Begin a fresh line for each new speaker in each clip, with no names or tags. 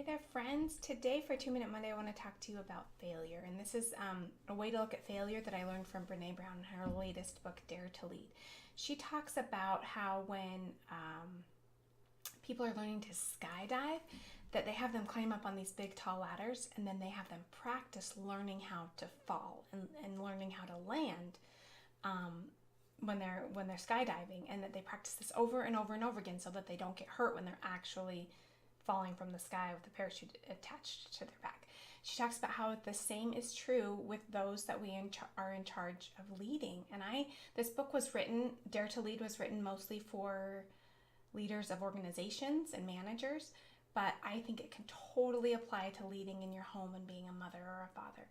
Hey there, friends. Today for 2 Minute Monday, I want to talk to you about failure. And this is a way to look at failure that I learned from Brene Brown in her latest book, Dare to Lead. She talks about how when people are learning to skydive, that they have them climb up on these big tall ladders, and then they have them practice learning how to fall and learning how to land when they're skydiving, and that they practice this over and over and over again so that they don't get hurt when they're actually falling from the sky with a parachute attached to their back. She talks about how the same is true with those that we are in charge of leading. And this book was written, Dare to Lead was written mostly for leaders of organizations and managers, but I think it can totally apply to leading in your home and being a mother or a father,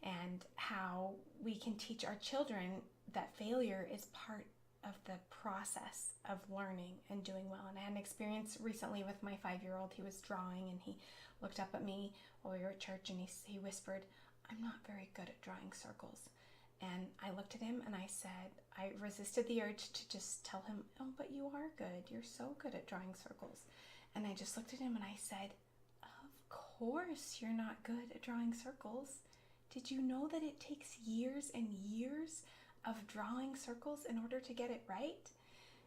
and how we can teach our children that failure is part of the process of learning and doing well. And I had an experience recently with my 5-year-old. He was drawing and he looked up at me while we were at church, and he whispered, "I'm not very good at drawing circles." And I looked at him and I said, I resisted the urge to just tell him, "Oh, but you are good. You're so good at drawing circles." And I just looked at him and I said, "Of course you're not good at drawing circles. Did you know that it takes years and years of drawing circles in order to get it right?"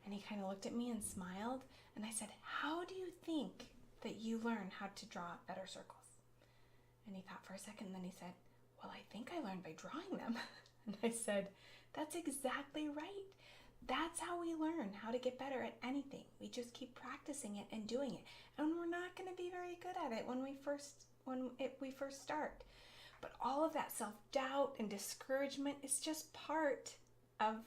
And he kind of looked at me and smiled, and I said, "How do you think that you learn how to draw better circles?" And he thought for a second, and then he said, "Well, I think I learned by drawing them." And I said, "That's exactly right. That's how we learn how to get better at anything. We just keep practicing it and doing it. And we're not going to be very good at it when we first start. But all of that self-doubt and discouragement is just part of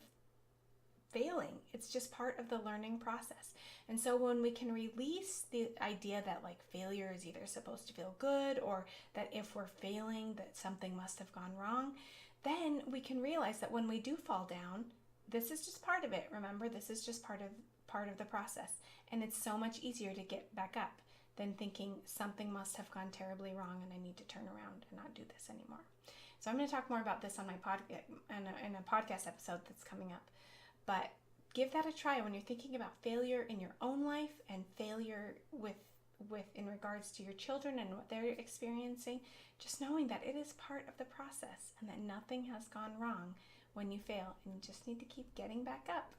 failing. It's just part of the learning process. And so when we can release the idea that failure is either supposed to feel good, or that if we're failing that something must have gone wrong, then we can realize that when we do fall down, this is just part of it. Remember, this is just part of the process. And it's so much easier to get back up than thinking something must have gone terribly wrong and I need to turn around and not do this anymore. So I'm going to talk more about this on my in a podcast episode that's coming up. But give that a try when you're thinking about failure in your own life and failure with in regards to your children and what they're experiencing. Just knowing that it is part of the process and that nothing has gone wrong when you fail, and you just need to keep getting back up.